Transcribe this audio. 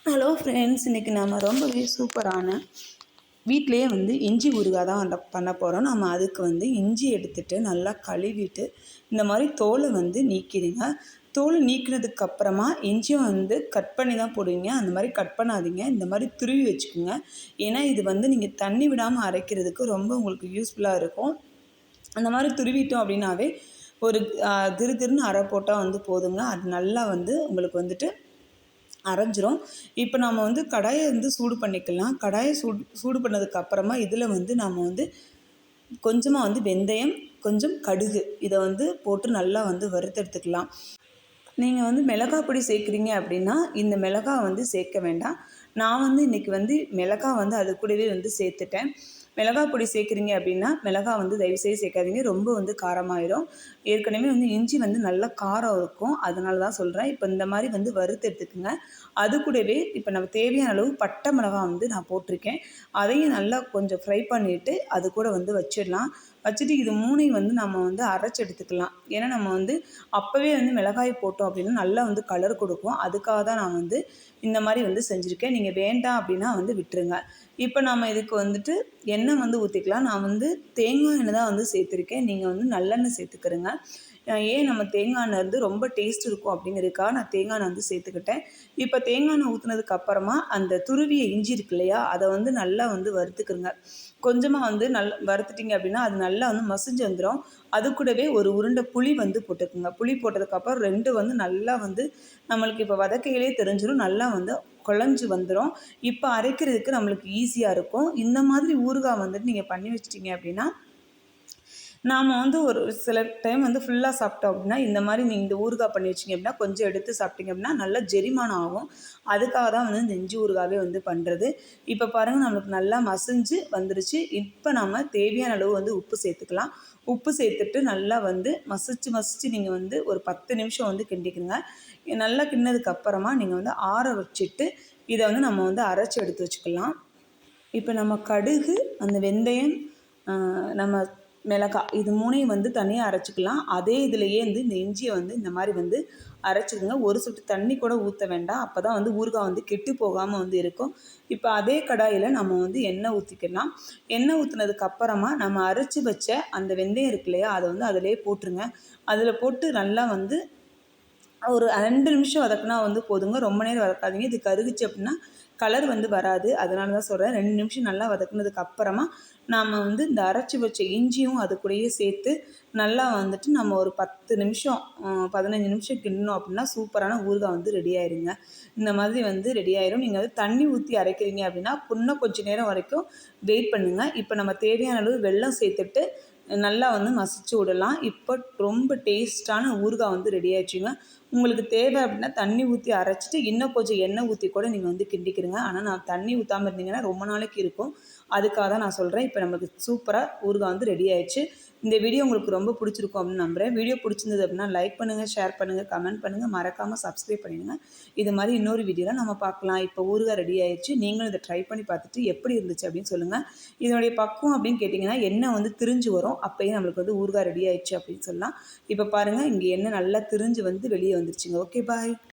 Hello friends, இன்றைக்கி நம்ம ரொம்பவே சூப்பரான வீட்டிலேயே இஞ்சி ஊறுகாய் தான் பண்ண போகிறோம். நம்ம அதுக்கு இஞ்சி எடுத்துகிட்டு நல்லா கழுவிட்டு இந்த மாதிரி தோலை நீக்கிடுங்க. தோல் நீக்கினதுக்கப்புறமா இஞ்சியும் கட் பண்ணி தான் போடுவீங்க. அந்த மாதிரி கட் பண்ணாதீங்க, இந்த மாதிரி துருவி வச்சுக்கோங்க. ஏன்னா இது நீங்கள் தண்ணி விடாமல் அரைக்கிறதுக்கு ரொம்ப உங்களுக்கு யூஸ்ஃபுல்லாக இருக்கும். அந்த மாதிரி துருவிட்டோம் அப்படின்னாவே ஒரு திரு திருன்னு அரை போட்டால் போதுங்க. அது நல்லா உங்களுக்கு அரைஞ்சிரும். இப்போ நம்ம கடாயை சூடு பண்ணிக்கலாம். கடாயை சூடு பண்ணதுக்கப்புறமா இதில் நம்ம கொஞ்சமாக வெந்தயம், கொஞ்சம் கடுகு இதை போட்டு நல்லா வறுத்தெடுத்துக்கலாம். நீங்கள் மிளகாய் பொடி சேர்க்குறீங்க அப்படின்னா இந்த மிளகாய் சேர்க்க வேண்டாம். நான் இன்றைக்கி மிளகாய் அது கூடவே சேர்த்துட்டேன். மிளகாய் பொடி சேர்க்குறீங்க அப்படின்னா மிளகாய் தயவுசெய்து சேர்க்காதீங்க, ரொம்ப காரமாயிடும். ஏற்கனவே இஞ்சி நல்லா காரம் இருக்கும், அதனால தான் சொல்கிறேன். இப்போ இந்த மாதிரி வறுத்து எடுத்துக்குங்க. அது கூடவே இப்போ நம்ம தேவையான அளவு பட்டை மிளகாய் நான் போட்டிருக்கேன். அதையும் நல்லா கொஞ்சம் ஃப்ரை பண்ணிவிட்டு அது கூட வச்சிடலாம். வச்சுட்டு இது மூணையும் நம்ம அரைச்சி எடுத்துக்கலாம். ஏன்னா நம்ம அப்போவே மிளகாய் போட்டோம் அப்படின்னா நல்லா கலர் கொடுக்கும். அதுக்காக தான் நான் இந்த மாதிரி செஞ்சுருக்கேன். நீங்கள் வேண்டாம் அப்படின்னா விட்டுருங்க. இப்போ நம்ம இதுக்கு எண்ணெய் ஊற்றிக்கலாம். நான் தேங்காய் எண்ணெய் தான் சேர்த்துருக்கேன். நீங்கள் நல்லெண்ணெய் சேர்த்துக்கிறேங்க. ஏன் நம்ம தேங்காய் எண்ணெய் ரொம்ப டேஸ்ட் இருக்கும் அப்படிங்கிறதுக்காக நான் தேங்காய் எண்ணெய் சேர்த்துக்கிட்டேன். இப்போ தேங்காய் எண்ணெய் ஊற்றுனதுக்கு அப்புறமா அந்த துருவிய இஞ்சி இருக்கு இல்லையா, அதை நல்லா வறுத்துக்குங்க. கொஞ்சமாக நல்லா வறுத்துட்டிங்க அப்படின்னா அது நல்லா மசிஞ்சு வந்துடும். அது கூடவே ஒரு உருண்டை புளி போட்டுக்குங்க. புளி போட்டதுக்கப்புறம் ரெண்டு நல்லா நம்மளுக்கு இப்போ வதக்கையிலே தெரிஞ்சிடும், நல்லா குழஞ்சி வந்துடும். இப்போ அரைக்கிறதுக்கு நம்மளுக்கு ஈஸியாக இருக்கும். இந்த மாதிரி ஊறுகாய் நீங்கள் பண்ணி வச்சிட்டிங்க அப்படின்னா நாம் ஒரு சில டைம் ஃபுல்லாக சாப்பிட்டோம் அப்படின்னா இந்த மாதிரி நீங்கள் இந்த ஊறுகாய் பண்ணி வச்சிங்க அப்படின்னா கொஞ்சம் எடுத்து சாப்பிட்டிங்க அப்படின்னா நல்லா ஜெரிமானம் ஆகும். அதுக்காக தான் இந்த இஞ்சி ஊறுகாவே பண்ணுறது. இப்போ பாருங்கள், நம்மளுக்கு நல்லா மசிஞ்சு வந்துருச்சு. இப்போ நம்ம தேவையான அளவு உப்பு சேர்த்துக்கலாம். உப்பு சேர்த்துட்டு நல்லா மசிச்சு நீங்கள் ஒரு 10 நிமிஷம் கிண்டிக்குங்க. நல்லா கிண்ணதுக்கப்புறமா நீங்கள் ஆற வச்சுட்டு இதை நம்ம அரைச்சி எடுத்து வச்சுக்கலாம். இப்போ நம்ம கடுகு, அந்த வெந்தயம், நம்ம மிளகாய் இது மூணையும் தனியாக அரைச்சிக்கலாம். அதே இதுலேயே இந்த இஞ்சியை இந்த மாதிரி அரைச்சிடுங்க. ஒரு சொட்டு தண்ணி கூட ஊற்ற வேண்டாம். அப்போ தான் ஊறுகாய் கெட்டு போகாமல் இருக்கும். இப்போ அதே கடாயில் நம்ம எண்ணெய் ஊற்றிக்கலாம். எண்ணெய் ஊற்றினதுக்கப்புறமா நம்ம அரைச்சி வச்ச அந்த வெந்தயம் இருக்கு இல்லையா, அதை அதிலே போட்டுருங்க. அதில் போட்டு நல்லா ஒரு 2 நிமிஷம் வதக்குனா போதுங்க. ரொம்ப நேரம் வதக்காதீங்க. இது கருகுச்சு அப்படின்னா கலர் வராது. அதனால தான் சொல்கிறேன். 2 நிமிஷம் நல்லா வதக்குனதுக்கு அப்புறமா நாம் இந்த அரைச்சி வச்ச இஞ்சியும் அது கூடயே சேர்த்து நல்லா நம்ம ஒரு 10 நிமிஷம் 15 நிமிஷம் கிண்டணும் அப்படின்னா சூப்பரான ஊறுகாய் ரெடி ஆயிருங்க. இந்த மாதிரி ரெடி ஆயிரும். நீங்கள் தண்ணி ஊற்றி அரைக்கிறீங்க அப்படின்னா இன்னும் கொஞ்சம் நேரம் வரைக்கும் வெயிட் பண்ணுங்கள். இப்போ நம்ம தேவையான அளவு வெல்லம் சேர்த்துட்டு நல்லா மசிச்சு விடலாம். இப்போ ரொம்ப டேஸ்டான ஊறுகாய் ரெடி ஆயிடுச்சுங்க. உங்களுக்கு தேவை அப்படின்னா தண்ணி ஊற்றி அரைச்சிட்டு இன்னும் கொஞ்சம் எண்ணெய் ஊற்றி கூட நீங்கள் கிண்டிக்கிறங்க. ஆனால் நான் தண்ணி ஊற்றாமல் இருந்தீங்கன்னா ரொம்ப நாளைக்கு இருக்கும். அதுக்காக தான் நான் சொல்கிறேன். இப்போ நம்மளுக்கு சூப்பராக ஊறுகாய் ரெடி ஆயிடுச்சு. இந்த வீடியோ உங்களுக்கு ரொம்ப பிடிச்சிருக்கும் அப்படின்னு நம்புகிறேன். வீடியோ பிடிச்சிருந்தது அப்படின்னா லைக் பண்ணுங்கள், ஷேர் பண்ணுங்கள், கமெண்ட் பண்ணுங்கள், மறக்காமல் சப்ஸ்கிரைப் பண்ணிடுங்க. இது மாதிரி இன்னொரு வீடியோவில் நம்ம பார்க்கலாம். இப்போ ஊறுகாய் ரெடி ஆயிடுச்சு. நீங்களும் இதை ட்ரை பண்ணி பார்த்துட்டு எப்படி இருந்துச்சு அப்படின்னு சொல்லுங்கள். இதனுடைய பக்குவம் அப்படின்னு கேட்டிங்கன்னா எண்ணெய் திரிஞ்சு வரும். அப்போயே நம்மளுக்கு ஊறுகாய் ரெடி ஆயிடுச்சு அப்படின்னு சொல்லலாம். இப்போ பாருங்கள், இங்கே எண்ணெய் நல்லா திரிஞ்சு வெளியே வந்துருச்சுங்க. ஓகே, பாய்.